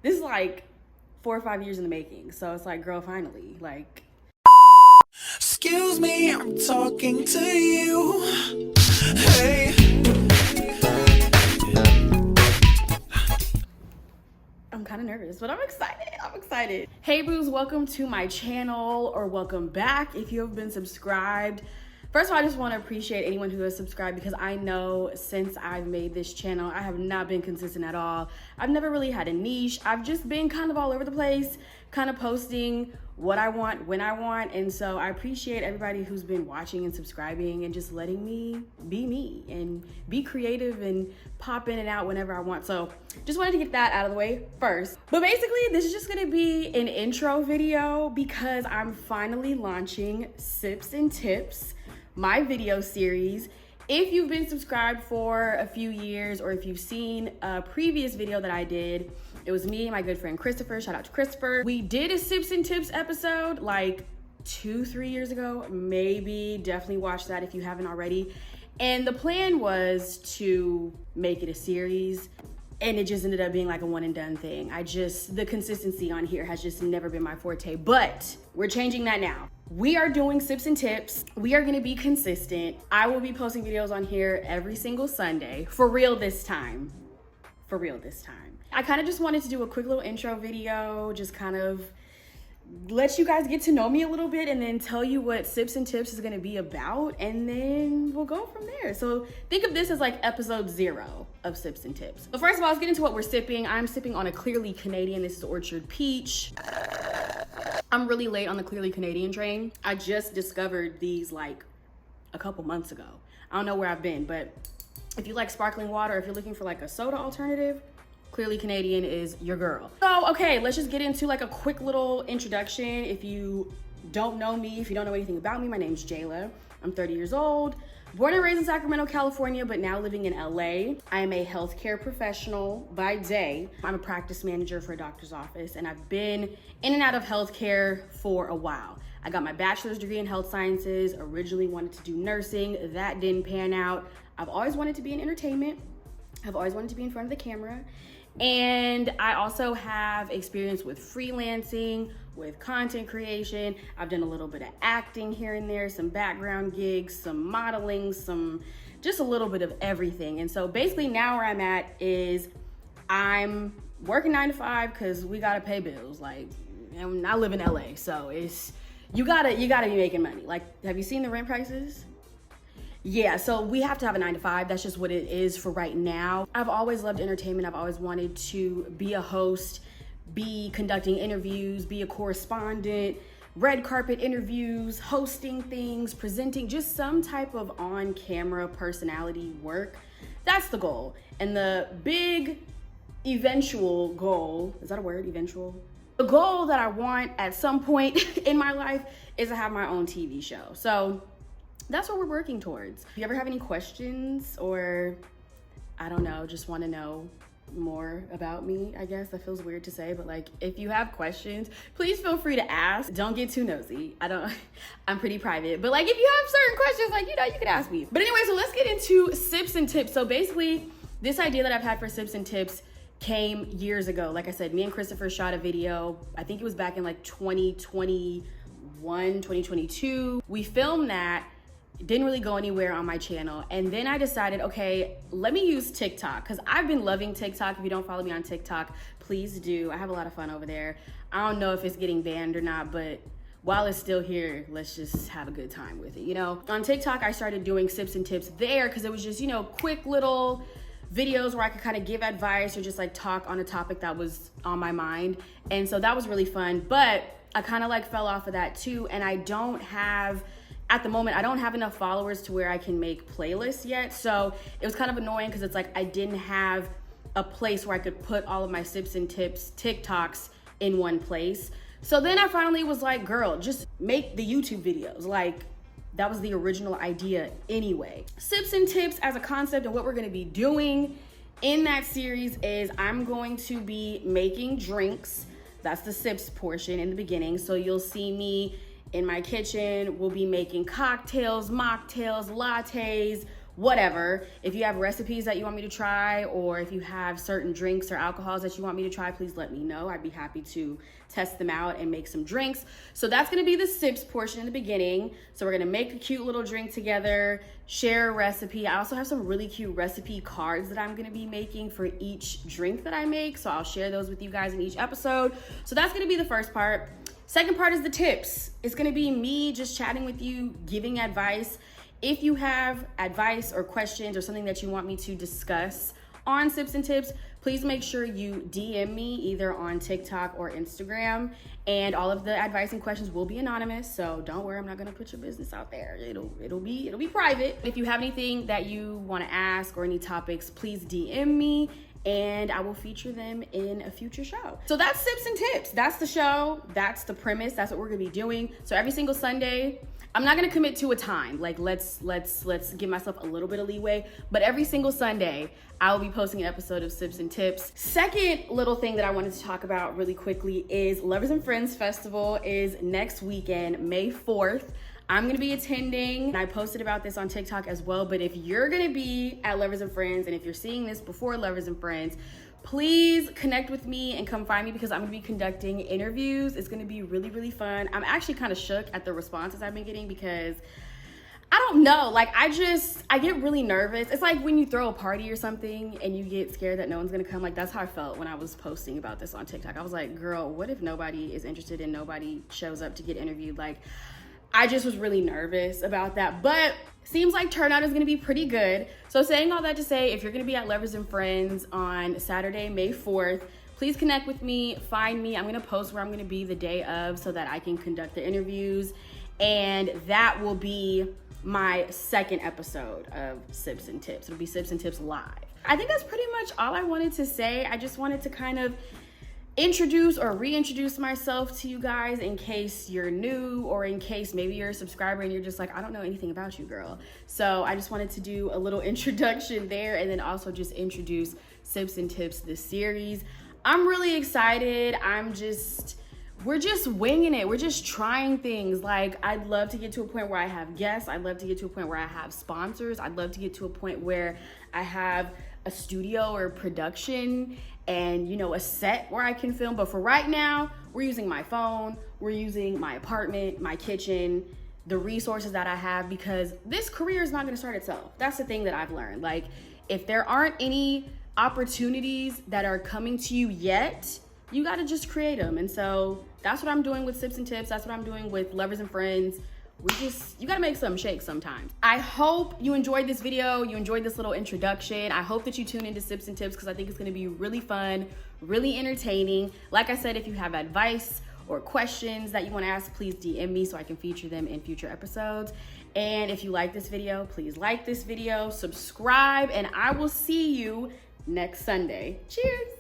This is like 4 or 5 years in the making. So it's like, girl, finally, like. Excuse me, I'm talking to you. Hey. I'm kind of nervous, but I'm excited. Hey boos, welcome to my channel, or welcome back if you have been subscribed. First of all, I just want to appreciate anyone who has subscribed, because I know since I've made this channel, I have not been consistent at all. I've never really had a niche. I've just been kind of all over the place, kind of posting what I want, when I want. And so I appreciate everybody who's been watching and subscribing and just letting me be me and be creative and pop in and out whenever I want. So just wanted to get that out of the way first. But basically, this is just gonna be an intro video because I'm finally launching Sips and Tips, my video series. If you've been subscribed for a few years, or if you've seen a previous video that I did, it was me and my good friend Christopher. Shout out to Christopher. We did a Sips and Tips episode like 2-3 years ago, maybe. Definitely watch that if you haven't already. And the plan was to make it a series, and it just ended up being like a one and done thing. The consistency on here has just never been my forte, but we're changing that now. We are doing Sips and Tips. We are gonna be consistent. I will be posting videos on here every single Sunday. For real this time. I kind of just wanted to do a quick little intro video, just kind of let you guys get to know me a little bit, and then tell you what Sips and Tips is gonna be about, and then we'll go from there. So think of this as like episode 0 of Sips and Tips. But first of all, let's get into what we're sipping. I'm sipping on a Clearly Canadian. This is Orchard Peach. I'm really late on the Clearly Canadian train. I just discovered these like a couple months ago. I don't know where I've been, but if you like sparkling water, if you're looking for like a soda alternative, Clearly Canadian is your girl. So, okay, let's just get into like a quick little introduction. If you don't know me, if you don't know anything about me, my name's Jayla. I'm 30 years old, born and raised in Sacramento, California, but now living in LA. I am a healthcare professional by day. I'm a practice manager for a doctor's office, and I've been in and out of healthcare for a while. I got my bachelor's degree in health sciences, originally wanted to do nursing. That didn't pan out. I've always wanted to be in entertainment. I've always wanted to be in front of the camera. And I also have experience with freelancing, with content creation. I've done a little bit of acting here and there, some background gigs, some modeling, just a little bit of everything. And so basically now where I'm at is I'm working 9 to 5 because we gotta pay bills. Like, and I live in LA, so you gotta be making money. Like, have you seen the rent prices? Yeah, so we have to have a 9 to 5. That's just what it is for right now. I've always loved entertainment. I've always wanted to be a host, be conducting interviews, be a correspondent, red carpet interviews, hosting things, presenting, just some type of on-camera personality work. That's the goal. And the big eventual goal, is that a word, eventual? The goal that I want at some point in my life is to have my own TV show. So that's what we're working towards. If you ever have any questions, or I don't know, just want to know more about me, I guess that feels weird to say, but like, if you have questions, please feel free to ask. Don't get too nosy. I'm pretty private, but like, if you have certain questions, like, you can ask me. But anyway, so let's get into Sips and Tips. So basically, this idea that I've had for Sips and Tips came years ago. Like I said, me and Christopher shot a video. I think it was back in like 2021, 2022. We filmed that. It didn't really go anywhere on my channel. And then I decided, okay, let me use TikTok, because I've been loving TikTok. If you don't follow me on TikTok, please do. I have a lot of fun over there. I don't know if it's getting banned or not, but while it's still here, let's just have a good time with it, you know? On TikTok, I started doing Sips and Tips there because it was just, quick little videos where I could kind of give advice or just like talk on a topic that was on my mind. And so that was really fun, but I kind of like fell off of that too. And at the moment, I don't have enough followers to where I can make playlists yet. So it was kind of annoying because it's like I didn't have a place where I could put all of my Sips and Tips TikToks in one place. So then I finally was like, girl, just make the YouTube videos. Like, that was the original idea anyway. Sips and Tips as a concept, and what we're gonna be doing in that series is I'm going to be making drinks. That's the sips portion in the beginning. So you'll see me in my kitchen. We'll be making cocktails, mocktails, lattes, whatever. If you have recipes that you want me to try, or if you have certain drinks or alcohols that you want me to try, please let me know. I'd be happy to test them out and make some drinks. So that's gonna be the sips portion in the beginning. So we're gonna make a cute little drink together, share a recipe. I also have some really cute recipe cards that I'm gonna be making for each drink that I make. So I'll share those with you guys in each episode. So that's gonna be the first part. Second part is the tips. It's gonna be me just chatting with you, giving advice. If you have advice or questions or something that you want me to discuss on Sips and Tips, please make sure you DM me either on TikTok or Instagram, and all of the advice and questions will be anonymous, so don't worry, I'm not gonna put your business out there. It'll be private. If you have anything that you wanna ask or any topics, please DM me and I will feature them in a future show. So that's Sips and Tips. That's the show, that's the premise, that's what we're gonna be doing. So every single Sunday, I'm not gonna commit to a time. Like let's give myself a little bit of leeway, but every single Sunday, I'll be posting an episode of Sips and Tips. Second little thing that I wanted to talk about really quickly is Lovers and Friends Festival is next weekend, May 4th. I'm gonna be attending, and I posted about this on TikTok as well, but if you're gonna be at Lovers and Friends, and if you're seeing this before Lovers and Friends, please connect with me and come find me because I'm gonna be conducting interviews. It's gonna be really, really fun. I'm actually kind of shook at the responses I've been getting because I don't know, like I get really nervous. It's like when you throw a party or something and you get scared that no one's gonna come. Like that's how I felt when I was posting about this on TikTok. I was like, girl, what if nobody is interested and nobody shows up to get interviewed? Like I just was really nervous about that, but seems like turnout is gonna be pretty good. So saying all that to say, if you're gonna be at Lovers and Friends on Saturday, May 4th, please connect with me, find me. I'm gonna post where I'm gonna be the day of so that I can conduct the interviews. And that will be my second episode of Sips and Tips. It'll be Sips and Tips live. I think that's pretty much all I wanted to say. I just wanted to kind of introduce or reintroduce myself to you guys in case you're new, or in case maybe you're a subscriber and you're just like, I don't know anything about you, girl. So I just wanted to do a little introduction there, and then also just introduce Sips and Tips, this series. I'm really excited. We're just winging it. We're just trying things. Like I'd love to get to a point where I have guests. I'd love to get to a point where I have sponsors. I'd love to get to a point where I have a studio or production and, you know, a set where I can film. But for right now, we're using my phone, we're using my apartment, my kitchen, the resources that I have, because this career is not gonna start itself. That's the thing that I've learned. Like, if there aren't any opportunities that are coming to you yet, you gotta just create them. And so that's what I'm doing with Sips and Tips. That's what I'm doing with Lovers and Friends. You gotta make something shake sometimes. I hope you enjoyed this video, you enjoyed this little introduction. I hope that you tune into Sips and Tips because I think it's gonna be really fun, really entertaining. Like I said, if you have advice or questions that you wanna ask, please DM me so I can feature them in future episodes. And if you like this video, please like this video, subscribe, and I will see you next Sunday. Cheers.